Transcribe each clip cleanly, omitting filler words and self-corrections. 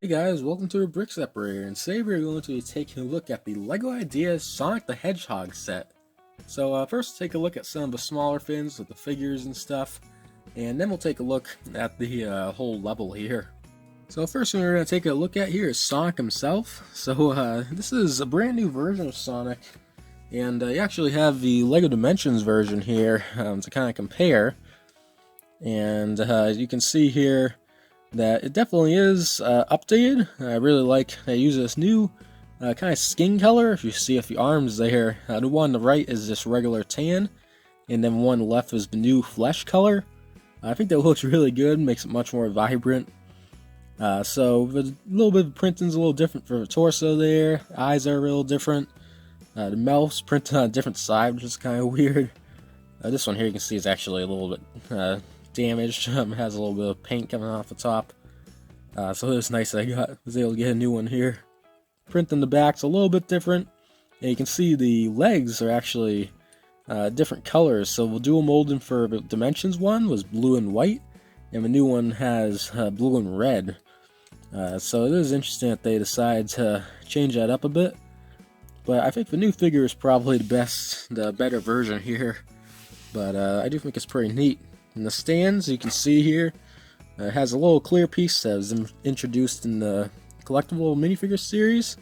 Hey guys, welcome to Brick Separator, and today we're going to be taking a look at the LEGO Ideas Sonic the Hedgehog set. So first take a look at some of the smaller fins with the figures and stuff, and then we'll take a look at the whole level here. So first thing we're going to take a look at here is Sonic himself. So this is a brand new version of Sonic, and you actually have the LEGO Dimensions version here to kind of compare. And you can see here that it definitely is updated. I really like they use this new kind of skin color. If you see the arms there, the one on the right is just regular tan, and then one left is the new flesh color. I think that looks really good, makes it much more vibrant. So the little bit of printing's a little different for the torso there. Eyes are a little different. The mouth's printed on a different side, which is kind of weird. This one here you can see is actually a little bit damaged. Has a little bit of paint coming off the top. So it's nice that I was able to get a new one here. Print in the back's a little bit different. And you can see the legs are actually different colors. So the dual molding for the Dimensions one was blue and white, and the new one has blue and red. So it is interesting that they decide to change that up a bit. But I think the new figure is probably the better version here. But I do think it's pretty neat. In the stands, you can see here, it has a little clear piece that was introduced in the collectible minifigure series.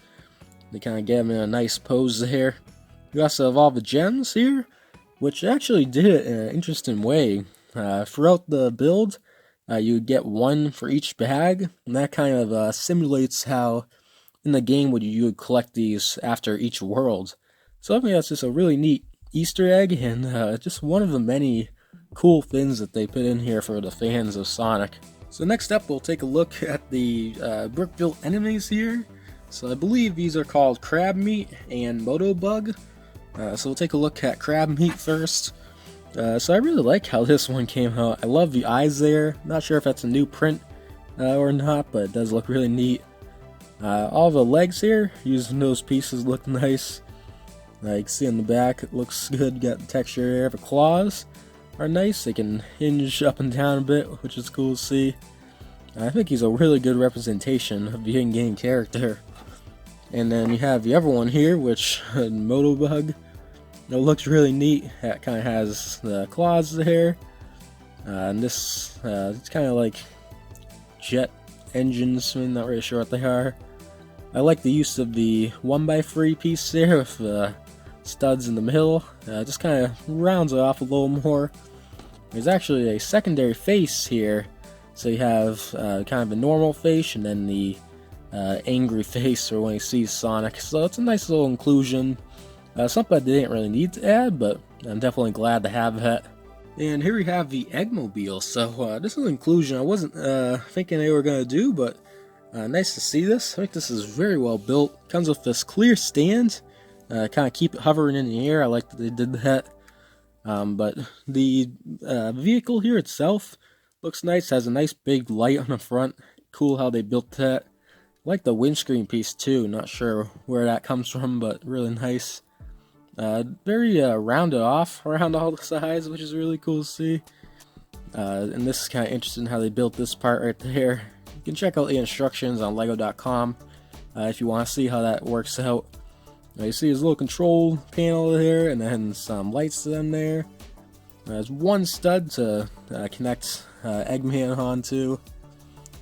They kind of gave him a nice pose there. You also have all the gems here, which actually did it in an interesting way. Throughout the build, you get one for each bag, and that kind of simulates how in the game you would collect these after each world. So I think that's just a really neat Easter egg, and just one of the many cool things that they put in here for the fans of Sonic. So next up, we'll take a look at the Brookville enemies here. So I believe these are called Crab Meat and Moto Bug. So we'll take a look at Crab Meat first. So I really like how this one came out. I love the eyes there. Not sure if that's a new print or not, but it does look really neat. All the legs here, using those pieces, look nice. You can see in the back, it looks good. Got the texture there. The claws are nice. They can hinge up and down a bit, which is cool to see. I think he's a really good representation of the in-game character. And then you have the other one here, which Motobug. It looks really neat. It kind of has the claws there. And this, it's kind of like jet engines. I'm not really sure what they are. I like the use of the 1x3 piece there with the studs in the middle. Just kind of rounds it off a little more. There's actually a secondary face here, so you have kind of a normal face and then the angry face for when he sees Sonic. So it's a nice little inclusion. Something I didn't really need to add, but I'm definitely glad to have that. And here we have the Eggmobile. So this is an inclusion I wasn't thinking they were going to do, but nice to see this. I think this is very well built. Comes with this clear stand. Kind of keep it hovering in the air. I like that they did that. But the vehicle here itself looks nice. Has a nice big light on the front. Cool how they built that. I like the windscreen piece too. Not sure where that comes from, but really nice. Very rounded off around all the sides, which is really cool to see. And this is kind of interesting how they built this part right there. You can check out the instructions on lego.com if you want to see how that works out. You see his little control panel there, and then some lights to them there. There's one stud to connect Eggman onto.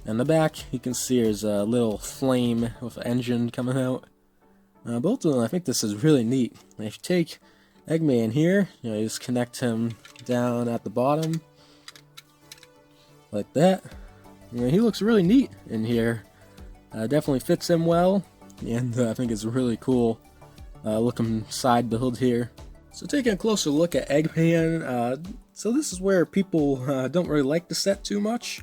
In the back, you can see there's a little flame with an engine coming out. Both of them, I think this is really neat. If you take Eggman here, you just connect him down at the bottom, like that. He looks really neat in here. Definitely fits him well, and I think it's really cool. Looking side build here. So taking a closer look at Eggman, so this is where people don't really like the set too much.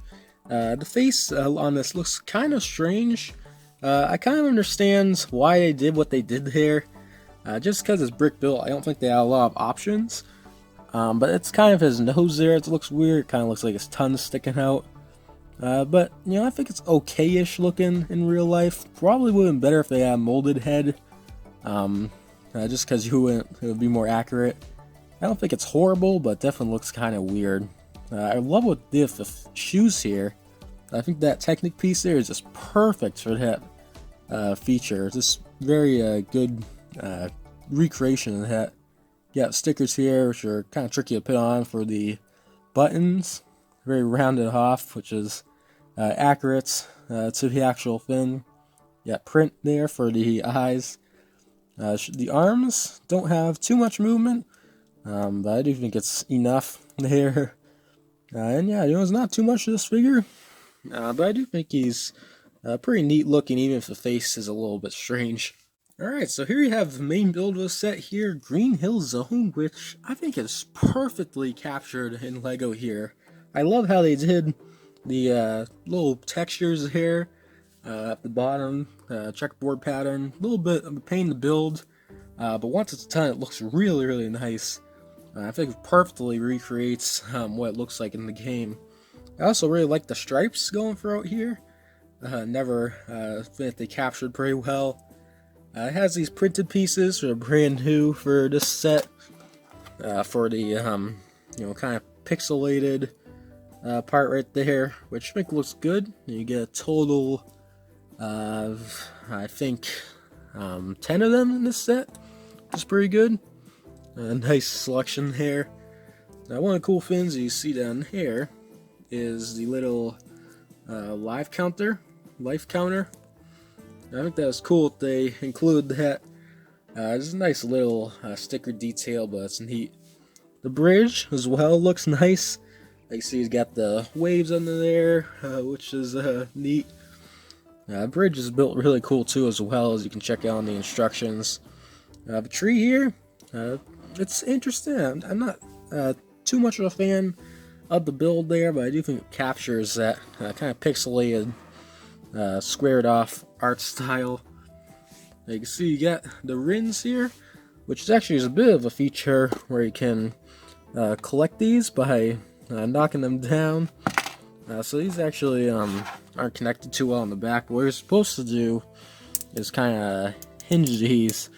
The face on this looks kind of strange. I kind of understand why they did what they did there. Just because it's brick built, I don't think they have a lot of options. But it's kind of his nose there. It looks weird. It kind of looks like his tongue's sticking out. But, I think it's okay-ish looking in real life. Probably would have been better if they had a molded head. Just because it would be more accurate. I don't think it's horrible, but definitely looks kind of weird. I love what they did with the shoes here. I think that Technic piece there is just perfect for that feature. It's just very good recreation of that. You got stickers here, which are kind of tricky to put on for the buttons. Very rounded off, which is accurate to the actual fin. You got print there for the eyes. The arms don't have too much movement, but I do think it's enough there. And yeah, there's not too much to this figure, but I do think he's pretty neat looking, even if the face is a little bit strange. Alright, so here you have the main build of the set here, Green Hill Zone, which I think is perfectly captured in LEGO here. I love how they did the little textures here at the bottom, checkerboard pattern, a little bit of a pain to build, but once it's done it looks really, really nice. I think it perfectly recreates what it looks like in the game. I also really like the stripes going throughout here. Never think they captured pretty well. It has these printed pieces that are brand new for this set, for the kind of pixelated part right there, which I think looks good. You get a total of, I think, 10 of them in this set, which is pretty good. A nice selection here. Now, one of the cool things you see down here is the little life counter. I think that was cool that they include that. It's a nice little sticker detail, but it's neat. The bridge as well looks nice. You see he's got the waves under there, which is neat. The bridge is built really cool too, as well, as you can check out on the instructions. The tree here, it's interesting. I'm not too much of a fan of the build there, but I do think it captures that kind of pixelated, squared off art style. You can see you got the rins here, which is actually a bit of a feature where you can collect these by knocking them down. So these actually aren't connected too well on the back, but what you're supposed to do is kind of hinge these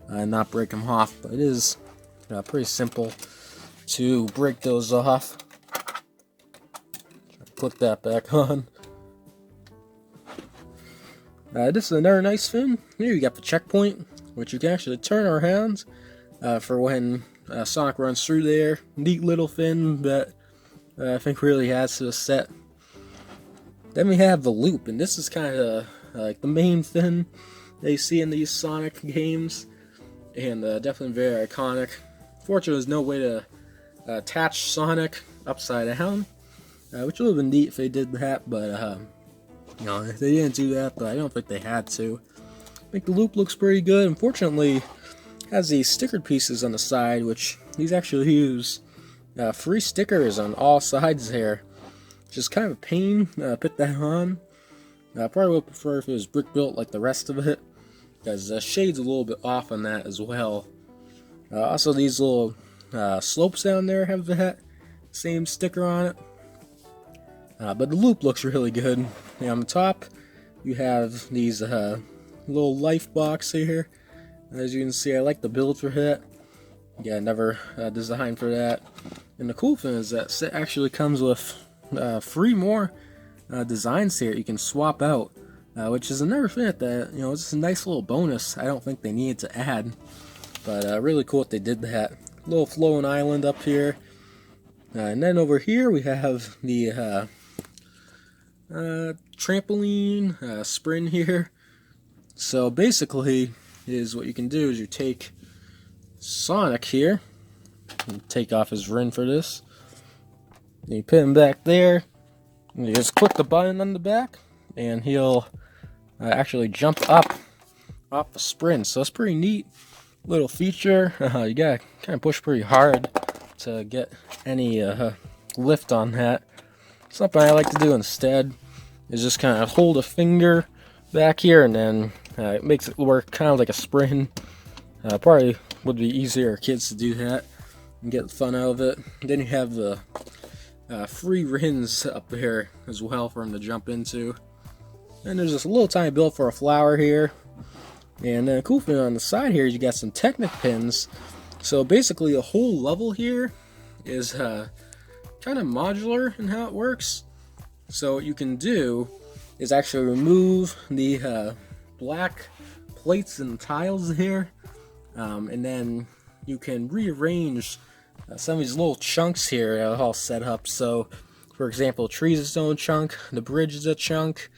and not break them off, but it is pretty simple to break those off. Click that back on. This is another nice fin. Here you got the checkpoint, which you can actually turn around for when Sonic runs through there. Neat little fin that I think really adds to the set. Then we have the loop, and this is kind of like the main fin they see in these Sonic games, and definitely very iconic. Fortunately, there's no way to attach Sonic upside down, which would have been neat if they did that, but no, they didn't do that, but I don't think they had to. I think the loop looks pretty good. Unfortunately, it has these stickered pieces on the side, which these actually use free stickers on all sides there, which is kind of a pain to put that on. I probably would prefer if it was brick built like the rest of it, because the shade's a little bit off on that as well. Also, these little slopes down there have that same sticker on it. But the loop looks really good. On the top, you have these little life box here. As you can see, I like the build for that. Yeah, never designed for that. And the cool thing is that set actually comes with 3 more designs here you can swap out, which is another thing that it's just a nice little bonus. I don't think they needed to add, but really cool that they did that. Little flowing island up here, and then over here we have the trampoline sprint here. So basically, is what you can do is you take Sonic here and take off his ring for this. And you put him back there, and you just click the button on the back, and he'll actually jump up off the sprint. So it's pretty neat little feature. You gotta kind of push pretty hard to get any lift on that. Something I like to do instead is just kind of hold a finger back here, and then it makes it work kind of like a sprint. Probably would be easier for kids to do that and get the fun out of it. Then you have the free rins up there as well for him to jump into. And there's this little tiny build for a flower here. And then a cool thing on the side here is you got some Technic pins. So basically the whole level here is kind of modular in how it works. So what you can do is actually remove the black plates and tiles here, and then you can rearrange some of these little chunks here all set up. So for example, trees is its own chunk, the bridge is a chunk,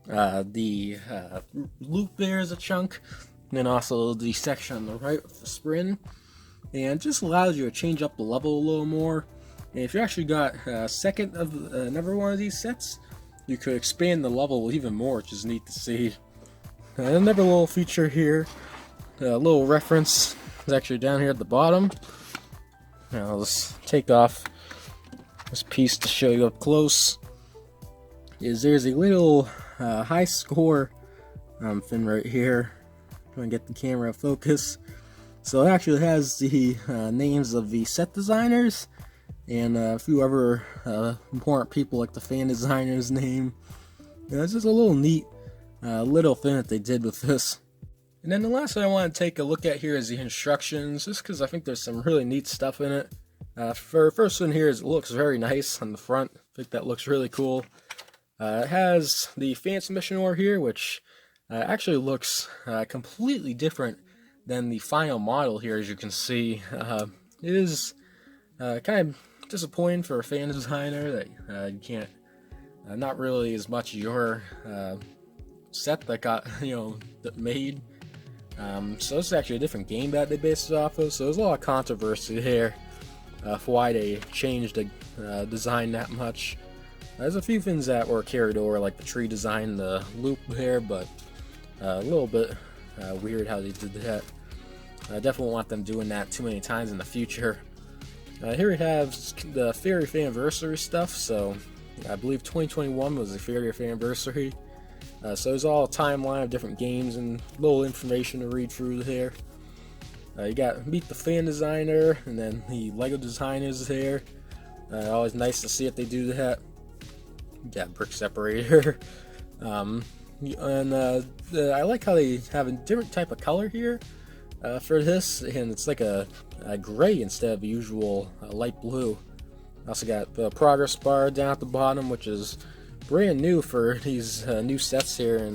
the loop there is a chunk, and then also the section on the right with the sprint, and it just allows you to change up the level a little more. And if you actually got a second of another one of these sets, you could expand the level even more, which is neat to see. Another little feature here, a little reference is actually down here at the bottom. Now I'll just take off this piece to show you up close. There's a little high score thing right here. I'm going to get the camera focus. So it actually has the names of the set designers and a few other important people like the fan designer's name. It's just a little neat little thing that they did with this. And then the last thing I want to take a look at here is the instructions, just because I think there's some really neat stuff in it. For first one here, it looks very nice on the front. I think that looks really cool. It has the fan submission order here, which actually looks completely different than the final model here, as you can see. It is kind of disappointing for a fan designer that you can't, not really as much your set that got, made. So it's actually a different game that they based it off of, so there's a lot of controversy here for why they changed the design that much. There's a few things that were carried over, like the tree design, the loop here, but a little bit weird how they did that. I definitely want them doing that too many times in the future. Here we have the 30th anniversary stuff, so I believe 2021 was the 30th anniversary. So there's all a timeline of different games and little information to read through here. You got meet the fan designer, and then the Lego designers here. Always nice to see if they do that. You got Brick Separator. I like how they have a different type of color here for this, and it's like a gray instead of the usual light blue. Also got the progress bar down at the bottom, which is brand new for these new sets here in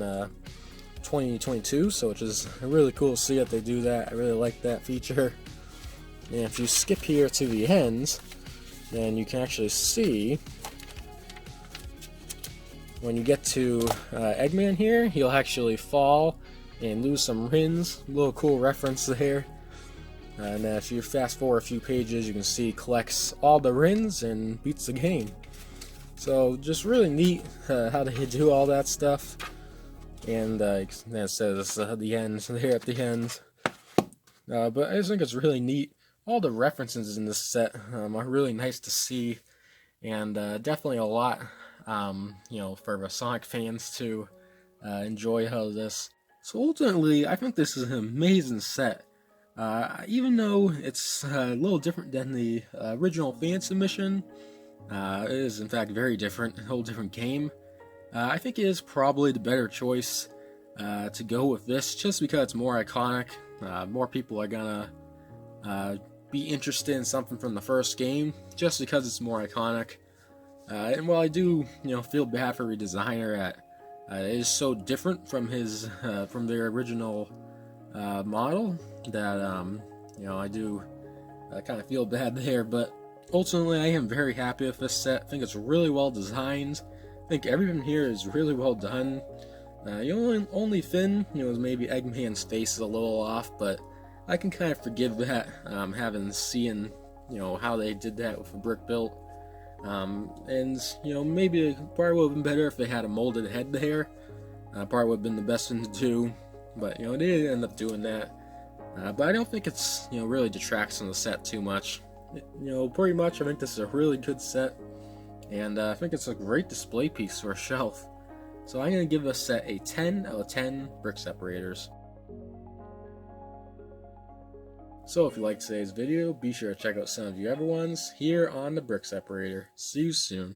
2022, so which is really cool to see that they do that. I really like that feature. And if you skip here to the ends, then you can actually see when you get to Eggman here, he'll actually fall and lose some rins. A little cool reference there. And if you fast forward a few pages, you can see he collects all the rins and beats the game. So just really neat how they do all that stuff. And it says the ends here at the end. But I just think it's really neat. All the references in this set are really nice to see, and definitely a lot, for the Sonic fans to enjoy out of this. So ultimately, I think this is an amazing set. Even though it's a little different than the original fan submission, it is in fact very different, a whole different game. I think it is probably the better choice to go with this, just because it's more iconic. More people are gonna be interested in something from the first game, just because it's more iconic. And while I do, feel bad for the designer at it is so different from his from their original model that I do kind of feel bad there. But ultimately, I am very happy with this set. I think it's really well designed. I think everything here is really well done. The only thing, is maybe Eggman's face is a little off, but I can kind of forgive that, having seen, how they did that with a brick built. And, maybe it probably would have been better if they had a molded head there. Probably would have been the best thing to do, but, they didn't end up doing that. But I don't think it's, really detracts from the set too much. Pretty much I think this is a really good set, and I think it's a great display piece for a shelf. So I'm going to give this set a 10 out of 10 brick separators. So if you liked today's video, be sure to check out some of the other ones here on the Brick Separator. See you soon.